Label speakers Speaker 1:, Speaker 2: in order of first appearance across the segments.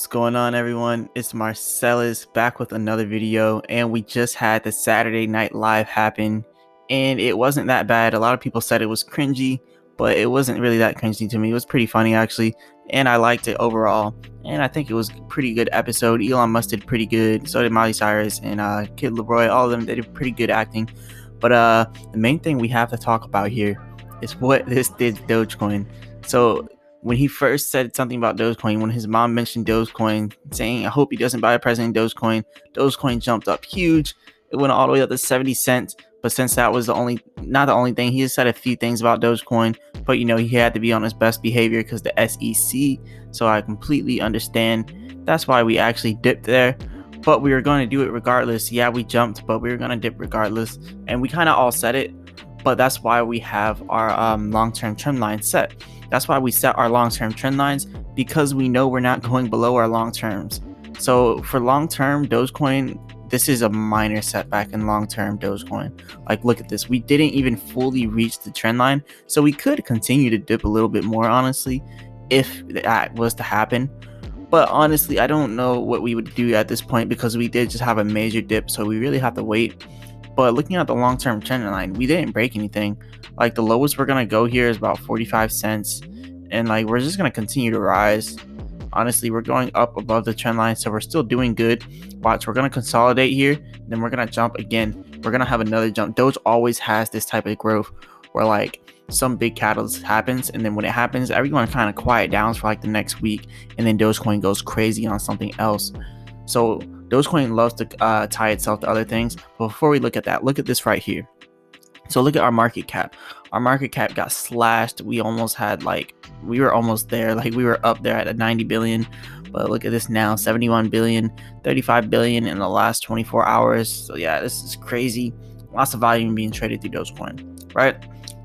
Speaker 1: What's going on, everyone? It's Marsellis back with another video, and we just had the Saturday Night Live happen, and it wasn't that bad. A lot of people said it was cringy, but it wasn't really that cringy to me. It was pretty funny, actually, and I liked it overall, and I think it was a pretty good episode. Elon Musk did pretty good, so did Miley Cyrus and Kid Leroy. All of them, they did pretty good acting, but the main thing we have to talk about here is what this did to Dogecoin. So when he first said something about Dogecoin, when his mom mentioned Dogecoin, saying, I hope he doesn't buy a present in Dogecoin jumped up huge. It went all the way up to 70 cents. But since that was not the only thing, he just said a few things about Dogecoin. But, he had to be on his best behavior because the SEC. So I completely understand. That's why we actually dipped there. But we were going to do it regardless. Yeah, we jumped, but we were going to dip regardless. And we kind of all said it. But that's why we have our long-term trend line set. That's why we set our long-term trend lines, because we know we're not going below our long terms. So for long-term Dogecoin, this is a minor setback in long-term Dogecoin. Like, look at this. We didn't even fully reach the trend line. So we could continue to dip a little bit more, honestly, if that was to happen. But honestly, I don't know what we would do at this point, because we did just have a major dip. So we really have to wait. But looking at the long-term trend line, we didn't break anything. Like, the lowest we're going to go here is about 45 cents. And like, we're just going to continue to rise. Honestly, we're going up above the trend line. So we're still doing good. Watch, we're going to consolidate here. Then we're going to jump again. We're going to have another jump. Doge always has this type of growth where like some big catalyst happens. And then when it happens, everyone kind of quiet down for like the next week. And then Dogecoin goes crazy on something else. So Dogecoin loves to tie itself to other things. But before we look at that, look at this right here. So look at our market cap. Our market cap got slashed. We almost had we were almost there. Like, we were up there at a 90 billion. But look at this now, 71 billion, 35 billion in the last 24 hours. So yeah, this is crazy. Lots of volume being traded through Dogecoin, right?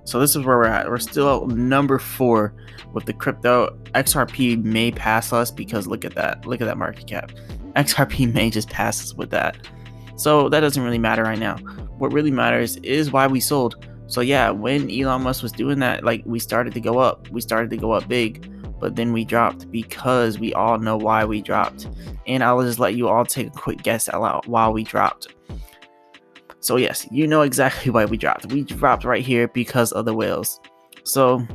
Speaker 1: So this is where we're at. We're still number 4 with the crypto. XRP may pass us, because look at that. Look at that market cap. XRP may just pass us with that. So that doesn't really matter right now. What really matters is why we sold. So yeah, when Elon Musk was doing that, like, we started to go up. We started to go up big, but then we dropped, because we all know why we dropped. And I'll just let you all take a quick guess at why we dropped. So yes, you know exactly why we dropped. We dropped right here because of the whales. So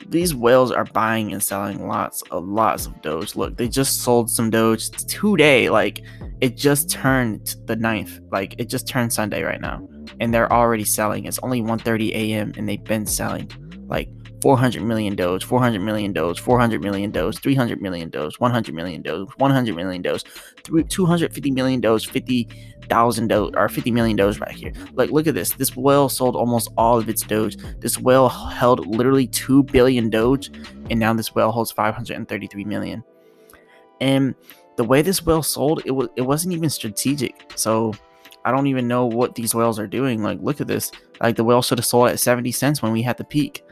Speaker 1: these whales are buying and selling lots of Doge. Look, they just sold some Doge today. Like, it just turned the 9th. Like, it just turned Sunday right now, and they're already selling. It's only 1:30 a.m. and they've been selling like 400 million Doge, 400 million Doge, 400 million Doge, 300 million Doge, 100 million Doge, 100 million Doge, 250 million Doge, 50,000 Doge, or 50 million Doge right here. Like, look at this. This whale sold almost all of its Doge. This whale held literally 2 billion Doge, and now this whale holds 533 million. And the way this whale sold, it wasn't even strategic. So I don't even know what these whales are doing. Like, look at this. Like, the whale should have sold at 70 cents when we had the peak.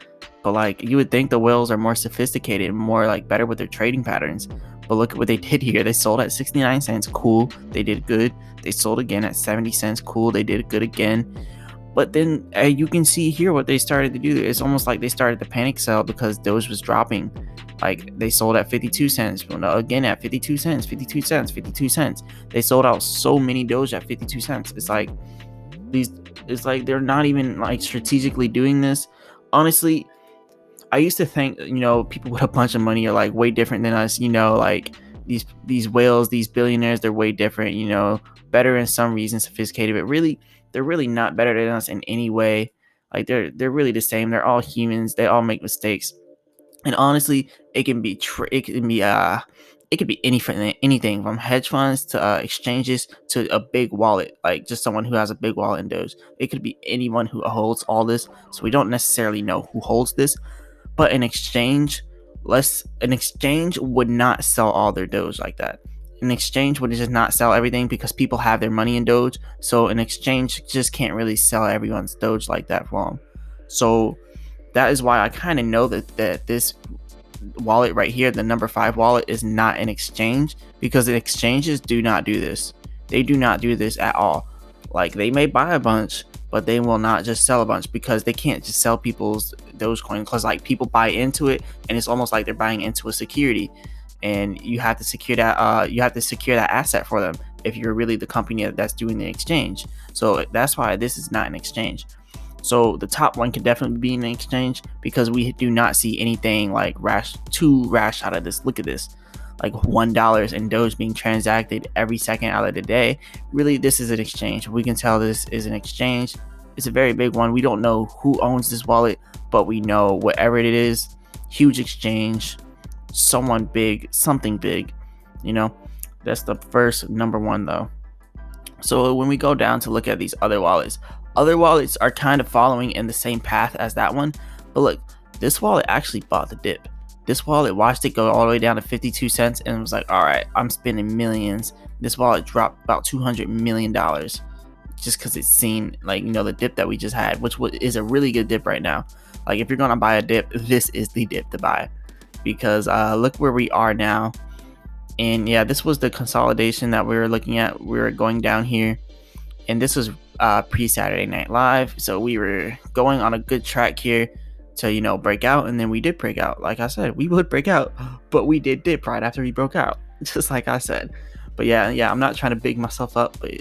Speaker 1: But like, you would think the whales are more sophisticated and more like better with their trading patterns. But look at what they did here. They sold at 69 cents. Cool. They did good. They sold again at 70 cents. Cool. They did good again. But then you can see here what they started to do. It's almost like they started to panic sell because Doge was dropping. Like, they sold at 52 cents. Again at 52 cents, 52 cents, 52 cents. They sold out so many Doge at 52 cents. It's like they're not even like strategically doing this. Honestly, I used to think, people with a bunch of money are like way different than us. Like these whales, these billionaires, they're way different, better in some reasons, sophisticated, but really, they're really not better than us in any way. Like, they're really the same. They're all humans. They all make mistakes. And honestly, it could be anything from hedge funds to exchanges to a big wallet, like just someone who has a big wallet in Doge. It could be anyone who holds all this. So we don't necessarily know who holds this, but an exchange would not sell all their Doge like that. An exchange would just not sell everything, because people have their money in Doge. So an exchange just can't really sell everyone's Doge like that for them. So that is why I kind of know that this wallet right here, the number 5 wallet, is not an exchange, because the exchanges do not do this. They do not do this at all. Like, they may buy a bunch, but they will not just sell a bunch, because they can't just sell people's Dogecoin, because like people buy into it, and it's almost like they're buying into a security. and you have to secure that asset for them if you're really the company that's doing the exchange. So that's why this is not an exchange. So the top one can definitely be an exchange, because we do not see anything like too rash out of this. Look at this, like $1 in Doge being transacted every second out of the day. Really, this is an exchange. We can tell this is an exchange. It's a very big one. We don't know who owns this wallet, but we know whatever it is, huge exchange, someone big, something big, that's the first number one though. So when we go down to look at these other wallets are kind of following in the same path as that one. But look, this wallet actually bought the dip. This wallet watched it go all the way down to 52 cents and was like, all right, I'm spending millions. This wallet dropped about $200 million just because it's seen the dip that we just had, which is a really good dip right now. Like if you're going to buy a dip, this is the dip to buy, because look where we are now. And yeah, this was the consolidation that we were looking at. We were going down here, and this was pre-Saturday Night Live. So we were going on a good track here to, break out. And then we did break out. Like I said, we would break out, but we did dip right after we broke out, just like I said. But yeah, I'm not trying to big myself up, but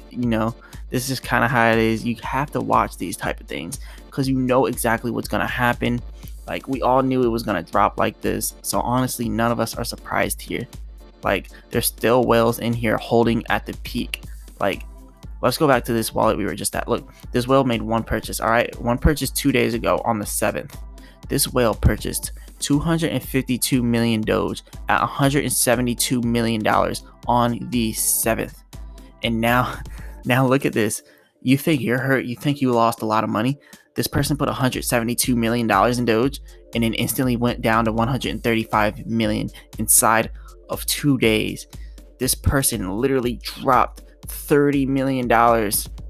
Speaker 1: this is kind of how it is. You have to watch these type of things because you know exactly what's going to happen. Like we all knew it was going to drop like this. So honestly, none of us are surprised here. Like there's still whales in here holding at the peak. Like let's go back to this wallet we were just at. Look, this whale made one purchase. All right, one purchase 2 days ago on the 7th. This whale purchased 252 million Doge at $172 million on the 7th. And now look at this. You think you're hurt? You think you lost a lot of money? This person put $172 million in Doge and then instantly went down to 135 million inside of 2 days. This person literally dropped $30 million,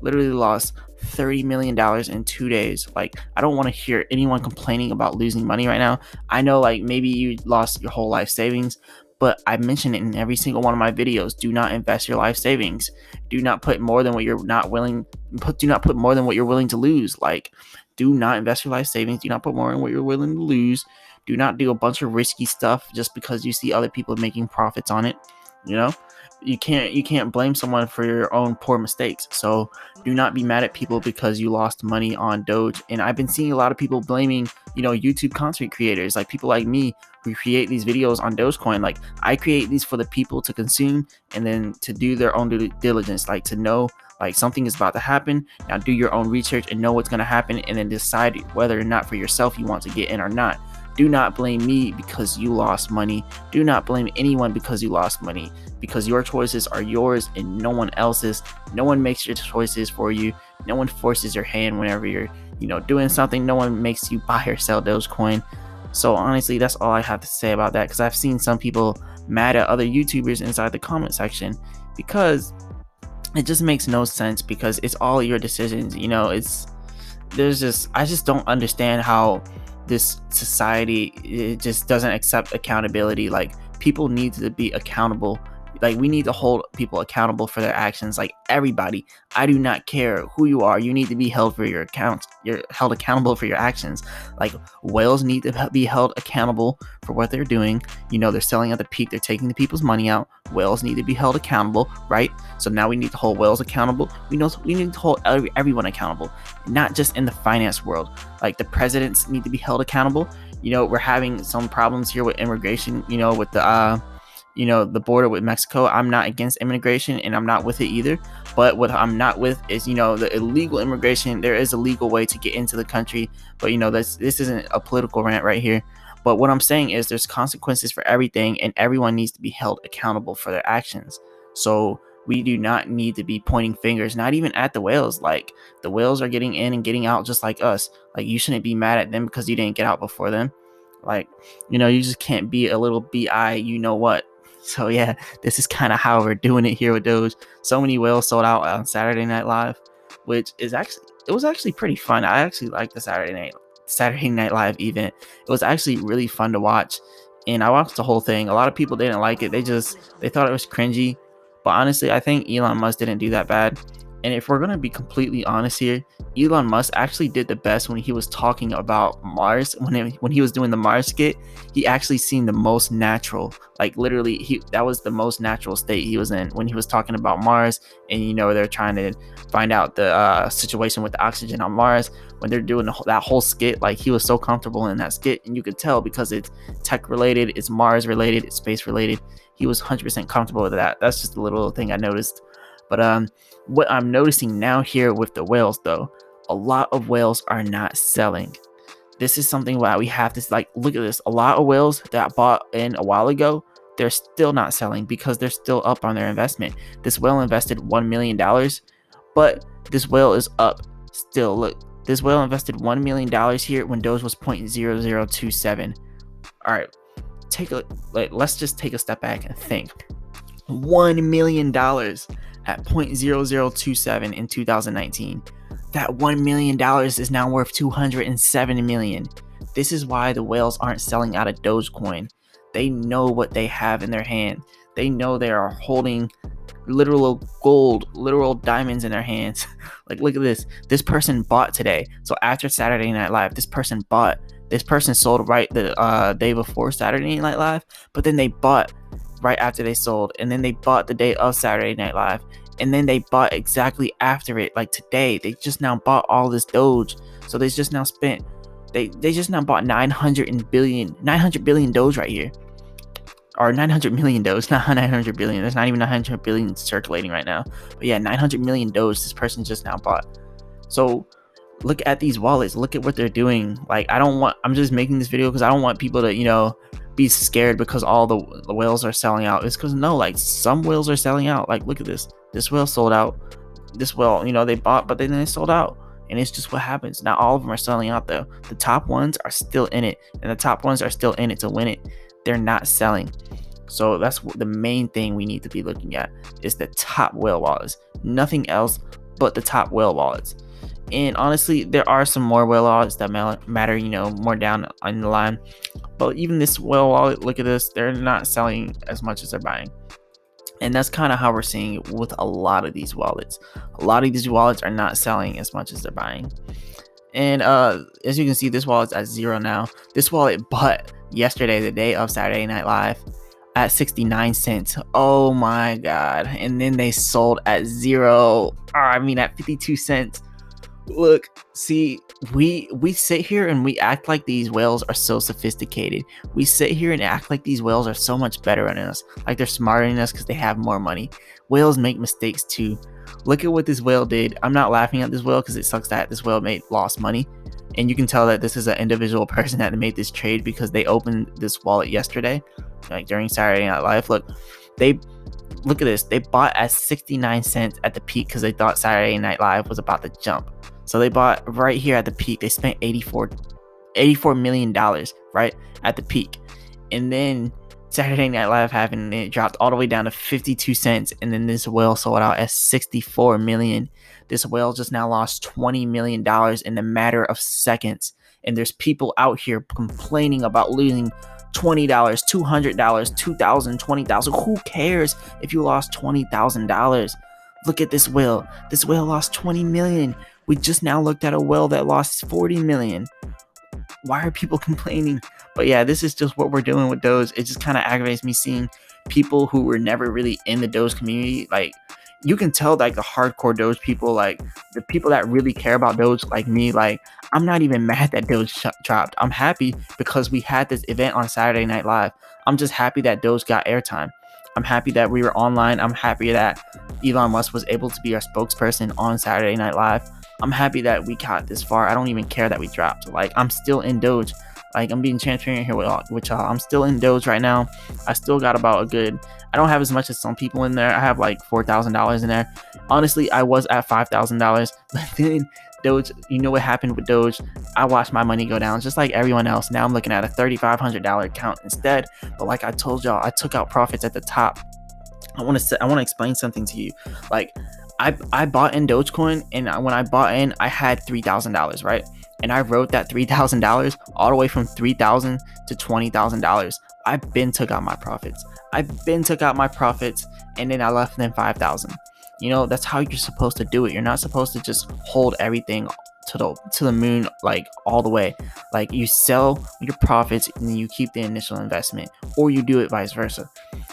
Speaker 1: literally lost $30 million in 2 days. Like, I don't want to hear anyone complaining about losing money right now. I know, like, maybe you lost your whole life savings, but I mention it in every single one of my videos. Do not invest your life savings. Do not put more than what you're do not put more than what you're willing to lose. Like, do not invest your life savings. Do not put more than what you're willing to lose. Do not do a bunch of risky stuff just because you see other people making profits on it. You can't blame someone for your own poor mistakes. So do not be mad at people because you lost money on Doge. And I've been seeing a lot of people blaming, YouTube content creators, like people like me who create these videos on Dogecoin. Like I create these for the people to consume and then to do their own due diligence, like to know like something is about to happen. Now do your own research and know what's going to happen and then decide whether or not for yourself you want to get in or not. Do not blame me because you lost money. Do not blame anyone because you lost money, because your choices are yours and no one else's. No one makes your choices for you. No one forces your hand whenever you're, doing something. No one makes you buy or sell Dogecoin. So honestly, that's all I have to say about that, because I've seen some people mad at other YouTubers inside the comment section because it just makes no sense, because it's all your decisions. I just don't understand how this society, it just doesn't accept accountability. Like people need to be accountable. Like we need to hold people accountable for their actions. Like everybody, I do not care who you are, you need to be held for your accounts. You're held accountable for your actions. Like whales need to be held accountable for what they're doing. They're selling at the peak, they're taking the people's money out. Whales need to be held accountable, right? So now we need to hold whales accountable. We need to hold everyone accountable, not just in the finance world. Like the presidents need to be held accountable. We're having some problems here with immigration, with the border with Mexico. I'm not against immigration and I'm not with it either. But what I'm not with is, the illegal immigration. There is a legal way to get into the country. But, this isn't a political rant right here. But what I'm saying is there's consequences for everything and everyone needs to be held accountable for their actions. So we do not need to be pointing fingers, not even at the whales. Like the whales are getting in and getting out just like us. Like you shouldn't be mad at them because you didn't get out before them. Like, you just can't be a little bi, what. So yeah, this is kind of how we're doing it here with Doge. So many whales sold out on Saturday Night Live, which is it was actually pretty fun. I actually liked the Saturday Night Live event. It was actually really fun to watch, and I watched the whole thing. A lot of people didn't like it. They thought it was cringy, but honestly, I think Elon Musk didn't do that bad. And if we're going to be completely honest here, Elon Musk actually did the best when he was talking about Mars. When he was doing the Mars skit, he actually seemed the most natural. Like literally, that was the most natural state he was in when he was talking about Mars. And they're trying to find out the situation with the oxygen on Mars. When they're doing that whole skit, like he was so comfortable in that skit, and you could tell because it's tech related, it's Mars related, it's space related. He was 100% comfortable with that. That's just a little thing I noticed. But what I'm noticing now here with the whales, though, a lot of whales are not selling. This is something why we have to look at this. A lot of whales that bought in a while ago, they're still not selling because they're still up on their investment. This whale invested $1 million, but this whale is up still. Look, this whale invested $1 million here when Doge was 0.0027. All right, let's just take a step back and think. $1 million at 0.0027 in 2019. That $1 million is now worth $207 million. This is why the whales aren't selling out of Dogecoin. They know what they have in their hand. They know they are holding literal gold, literal diamonds in their hands. Like, look at this. This person bought today. So after Saturday Night Live, this person bought. This person sold right the day before Saturday Night Live, but then they bought right after they sold, and then they bought the day of Saturday Night Live, and then they bought exactly after it, like today. They just now bought all this Doge, so they just now spent, they just now bought 900 billion Doge right here, or 900 million Doge, not 900 billion. There's not even 900 billion circulating right now, but yeah, 900 million Doge this person just now bought. So look at these wallets, look at what they're doing. Like, I'm just making this video because I don't want people to be scared because all the whales are selling out. It's because no, like, some whales are selling out. Like, look at this whale sold out. This whale, they bought, but then they sold out, and it's just what happens. Not all of them are selling out though. The top ones are still in it, and the top ones are still in it to win it. They're not selling. So that's the main thing we need to be looking at, is the top whale wallets. Nothing else but the top whale wallets. And honestly, there are some more whale wallets that matter, more down on the line. But even this whale wallet, look at this, they're not selling as much as they're buying. And that's kind of how we're seeing it with a lot of these wallets. A lot of these wallets are not selling as much as they're buying. And as you can see, this wallet's at 0 now. This wallet bought yesterday, the day of Saturday Night Live, at 69 cents. Oh my god. And then they sold at 0. At 52 cents. Look, see, we sit here and we act like these whales are so sophisticated. We sit here and act like these whales are so much better than us, like they're smarter than us because they have more money. Whales make mistakes too. Look at what this whale did. I'm not laughing at this whale because it sucks that this whale lost money, and you can tell that this is an individual person that made this trade because they opened this wallet yesterday, like during Saturday Night Live. Look at this. They bought at 69 cents at the peak because they thought Saturday Night Live was about to jump. So they bought right here at the peak. They spent $84 million right at the peak. And then Saturday Night Live happened, and it dropped all the way down to 52 cents. And then this whale sold out at 64 million. This whale just now lost $20 million in a matter of seconds. And there's people out here complaining about losing $20, $200, $2,000, $20,000. Who cares if you lost $20,000? Look at this whale. This whale lost 20 million. We just now looked at a whale that lost 40 million. Why are people complaining? But yeah, this is just what we're doing with Doge. It just kind of aggravates me seeing people who were never really in the Doge community. Like, you can tell, like, the hardcore Doge people, like the people that really care about Doge, like me, like, I'm not even mad that Doge dropped. I'm happy because we had this event on Saturday Night Live. I'm just happy that Doge got airtime. I'm happy that we were online. I'm happy that Elon Musk was able to be our spokesperson on Saturday Night Live. I'm happy that we got this far. I don't even care that we dropped. Like, I'm still in Doge. Like, I'm being transparent here with y'all. I'm still in Doge right now. I still got about I don't have as much as some people in there. I have like $4,000 in there. Honestly, I was at $5,000. But then Doge, you know what happened with Doge? I watched my money go down just like everyone else. Now I'm looking at a $3,500 account instead. But like I told y'all, I took out profits at the top. I want to explain something to you. Like, I bought in Dogecoin, and when I bought in, I had $3,000, right? And I wrote that $3,000 all the way from $3,000 to $20,000. I took out my profits. And then I left them $5,000. That's how you're supposed to do it. You're not supposed to just hold everything to the moon, like all the way. Like, you sell your profits and then you keep the initial investment, or you do it vice versa.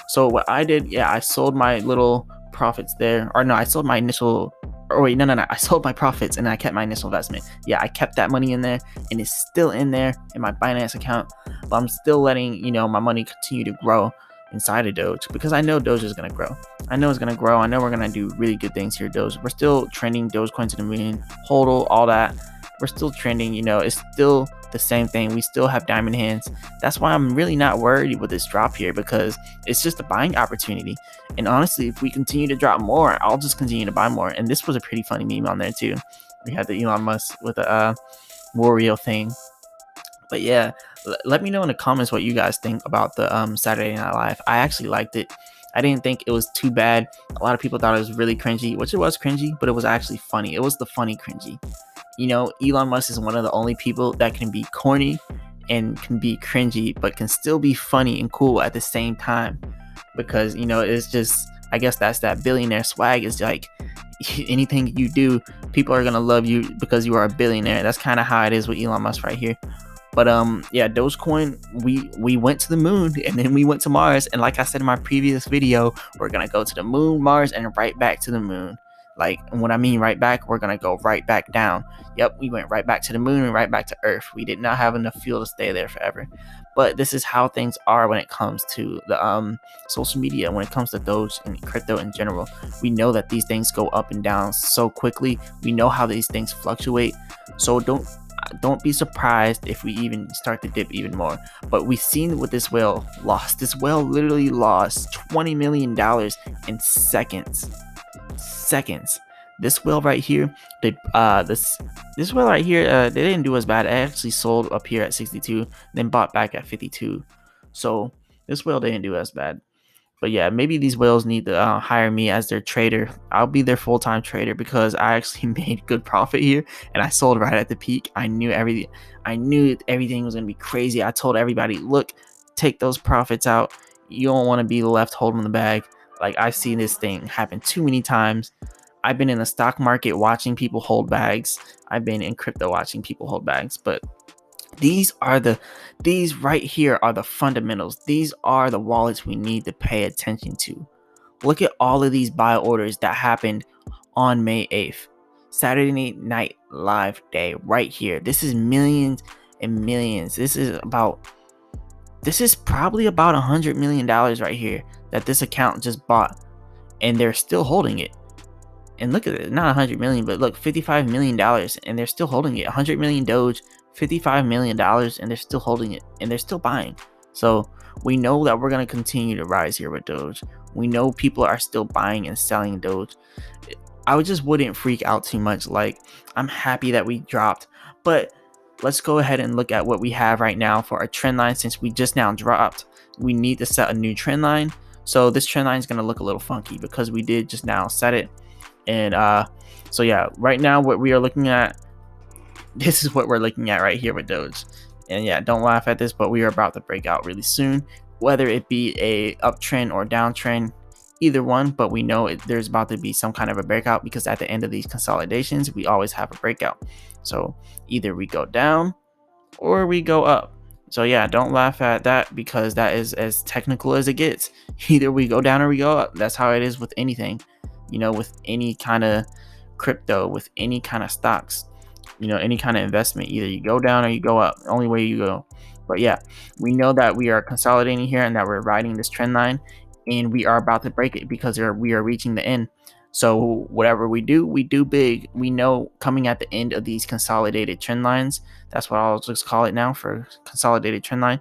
Speaker 1: So what I did, I sold my little profits there, or no, I sold my initial, or wait, no, I sold my profits and I kept my initial investment. I kept that money in there, and it's still in there in my Binance account, but I'm still letting my money continue to grow inside of Doge, because I know Doge is going to grow. I know it's going to grow. I know we're going to do really good things here, Doge. We're still trending Dogecoin to the moon, HODL, all that. We're still trending, it's still the same thing. We still have diamond hands. That's why I'm really not worried with this drop here, because it's just a buying opportunity. And honestly, if we continue to drop more, I'll just continue to buy more. And this was a pretty funny meme on there too. We had the Elon Musk with the Wario thing. But yeah, let me know in the comments what you guys think about the Saturday Night Live. I actually liked it. I didn't think it was too bad. A lot of people thought it was really cringy, which it was cringy, but it was actually funny. It was the funny cringy. Elon Musk is one of the only people that can be corny and can be cringy, but can still be funny and cool at the same time. Because, it's just, I guess that's that billionaire swag. Is like, anything you do, people are going to love you because you are a billionaire. That's kind of how it is with Elon Musk right here. But Dogecoin, we went to the moon, and then we went to Mars, and like I said in my previous video, we're gonna go to the moon, Mars, and right back to the moon. Like, when I mean right back, we're gonna go right back down. Yep, we went right back to the moon and right back to Earth. We did not have enough fuel to stay there forever. But this is how things are when it comes to the social media, when it comes to Doge and crypto in general. We know that these things go up and down so quickly. We know how these things fluctuate. So don't be surprised if we even start to dip even more. But we've seen what this whale lost. This whale literally lost $20 million in seconds. This whale right here, this whale right here, they didn't do as bad. It actually sold up here at 62, then bought back at 52. So this whale didn't do as bad. But yeah, maybe these whales need to hire me as their trader. I'll be their full-time trader, because I actually made good profit here, and I sold right at the peak. I knew everything. I knew everything was gonna be crazy. I told everybody, look, take those profits out. You don't want to be left holding the bag. Like, I've seen this thing happen too many times. I've been in the stock market watching people hold bags. I've been in crypto watching people hold bags. But these right here are the fundamentals. These are the wallets we need to pay attention to. Look at all of these buy orders that happened on May 8th. Saturday Night Live day right here. This is millions and millions. This is probably about $100 million right here that this account just bought, and they're still holding it. And look at it, not 100 million, but look, $55 million, and they're still holding it. 100 million Doge, $55 million, and they're still holding it, and they're still buying. So we know that we're going to continue to rise here with Doge. We know people are still buying and selling Doge. I just wouldn't freak out too much. Like, I'm happy that we dropped, but let's go ahead and look at what we have right now for our trend line. Since we just now dropped, we need to set a new trend line. So this trend line is going to look a little funky because we did just now set it. And so yeah, right now what we are looking at, this is what we're looking at right here with Doge. And yeah, don't laugh at this, but we are about to break out really soon, whether it be a uptrend or downtrend, either one. But we know there's about to be some kind of a breakout, because at the end of these consolidations, we always have a breakout. So either we go down or we go up. So yeah, don't laugh at that, because that is as technical as it gets. Either we go down or we go up. That's how it is with anything, with any kind of crypto, with any kind of stocks, any kind of investment. Either you go down or you go up. The only way you go. But yeah, we know that we are consolidating here and that we're riding this trend line, and we are about to break it because we are reaching the end. So whatever we do big. We know coming at the end of these consolidated trend lines, that's what I'll just call it now, for consolidated trend line.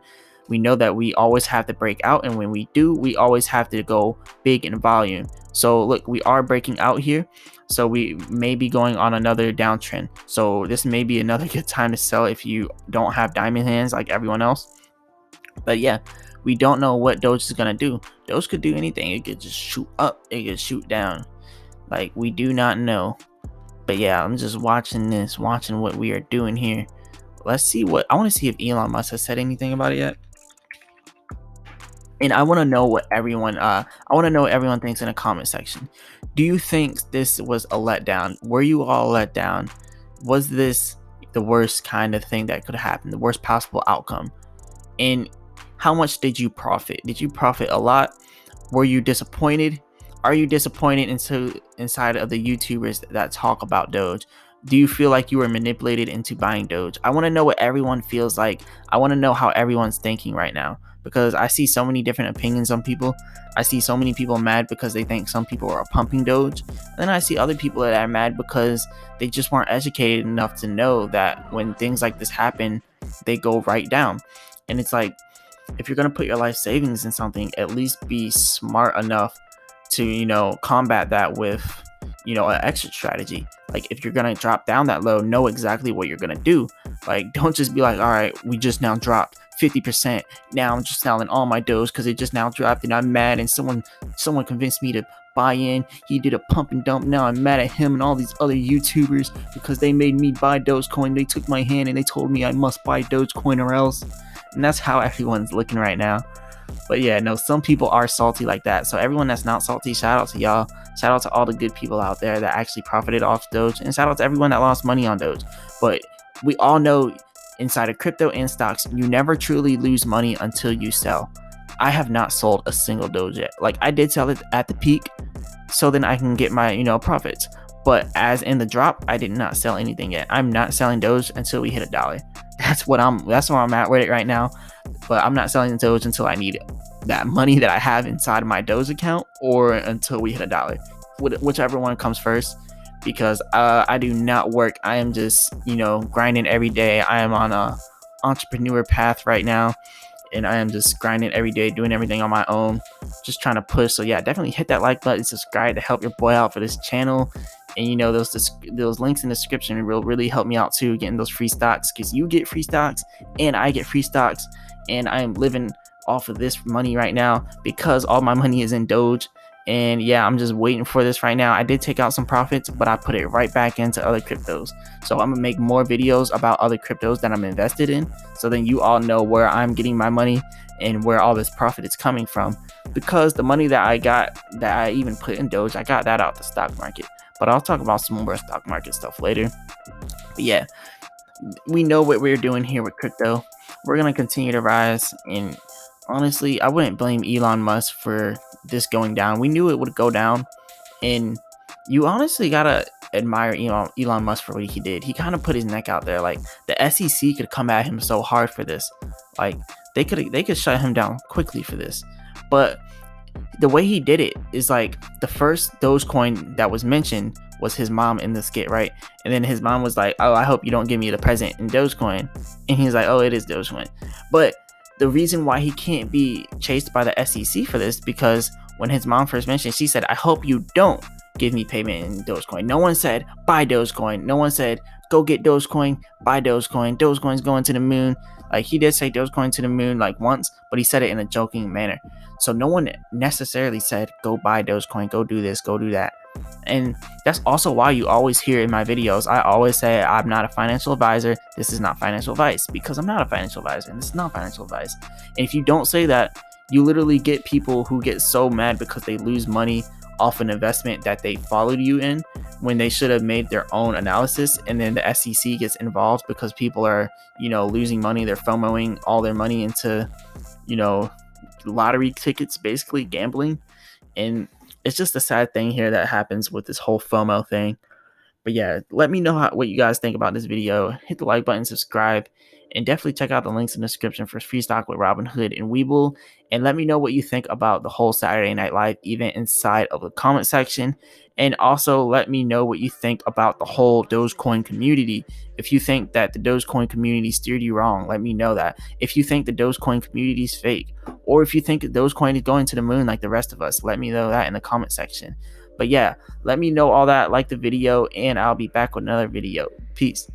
Speaker 1: We know that we always have to break out, and when we do, we always have to go big in volume. So look, we are breaking out here, so we may be going on another downtrend. So this may be another good time to sell if you don't have diamond hands like everyone else. But yeah, we don't know what Doge is gonna do. Doge could do anything. It could just shoot up, it could shoot down. Like, we do not know. But yeah, I'm just watching what we are doing here. Let's see I want to see if Elon Musk has said anything about it yet. And I want to know what everyone thinks in the comment section. Do you think this was a letdown? Were you all let down? Was this the worst kind of thing that could happen, the worst possible outcome? And how much did you profit? Did you profit a lot? Were you disappointed? Are you disappointed inside of the YouTubers that talk about Doge? Do you feel like you were manipulated into buying Doge? I want to know what everyone feels like. I want to know how everyone's thinking right now, because I see so many different opinions on people. I see so many people mad because they think some people are pumping Doge. And then I see other people that are mad because they just weren't educated enough to know that when things like this happen, they go right down. And it's like, if you're going to put your life savings in something, at least be smart enough to, combat that with, an exit strategy. Like, if you're going to drop down that low, know exactly what you're going to do. Like, don't just be like, all right, we just now dropped 50%. Now I'm just selling all my Doge because it just now dropped and I'm mad and someone convinced me to buy in. He did a pump and dump. Now I'm mad at him and all these other YouTubers because they made me buy Dogecoin. They took my hand and they told me I must buy Dogecoin or else. And that's how everyone's looking right now. But yeah, no, some people are salty like that. So everyone that's not salty, shout out to y'all. Shout out to all the good people out there that actually profited off Doge. And shout out to everyone that lost money on Doge. But we all know inside of crypto and stocks, you never truly lose money until you sell. I have not sold a single Doge yet. Like, I did sell it at the peak, so then I can get my, profits. But as in the drop, I did not sell anything yet. I'm not selling Doge until we hit $1. That's where I'm at with it right now. But I'm not selling Doge until I need that money that I have inside of my Doge account, or until we hit $1, whichever one comes first. Because I do not work. I am just, grinding every day. I am on a entrepreneur path right now, and I am just grinding every day, doing everything on my own, just trying to push. So yeah, definitely hit that like button, subscribe to help your boy out for this channel. And those links in the description will really help me out too, getting those free stocks, because you get free stocks and I get free stocks, and I am living off of this money right now because all my money is in Doge. And yeah, I'm just waiting for this right now. I did take out some profits, but I put it right back into other cryptos. So I'm gonna make more videos about other cryptos that I'm invested in, so then you all know where I'm getting my money and where all this profit is coming from. Because the money that I got, that I even put in Doge, I got that out the stock market. But I'll talk about some more stock market stuff later. But yeah, we know what we're doing here with crypto. We're gonna continue to rise, and honestly, I wouldn't blame Elon Musk for this going down. We knew it would go down, and you honestly gotta admire Elon Musk for what he did. He kind of put his neck out there. Like, the SEC could come at him so hard for this. Like, they could shut him down quickly for this. But the way he did it is like, the first Dogecoin that was mentioned was his mom in the skit, right? And then his mom was like, "Oh, I hope you don't give me the present in Dogecoin." And he's like, "Oh, it is Dogecoin." But the reason why he can't be chased by the SEC for this, because when his mom first mentioned, she said, "I hope you don't give me payment in Dogecoin." No one said buy Dogecoin. No one said go get Dogecoin, buy Dogecoin. Dogecoin's going to the moon. Like, he did say Dogecoin to the moon like once, but he said it in a joking manner. So no one necessarily said go buy Dogecoin, go do this, go do that. And that's also why you always hear in my videos, I always say I'm not a financial advisor. This is not financial advice, because I'm not a financial advisor, and this is not financial advice. And if you don't say that, you literally get people who get so mad because they lose money off an investment that they followed you in, when they should have made their own analysis. And then the SEC gets involved because people are, losing money. They're FOMOing all their money into, lottery tickets, basically gambling. And it's just a sad thing here that happens with this whole FOMO thing. But yeah, let me know what you guys think about this video. Hit the like button, subscribe, and definitely check out the links in the description for free stock with Robinhood and Webull. And let me know what you think about the whole Saturday Night Live event inside of the comment section. And also let me know what you think about the whole Dogecoin community. If you think that the Dogecoin community steered you wrong, let me know that. If you think the Dogecoin community is fake, or if you think that Dogecoin is going to the moon like the rest of us, let me know that in the comment section. But yeah, let me know all that, like the video, and I'll be back with another video. Peace.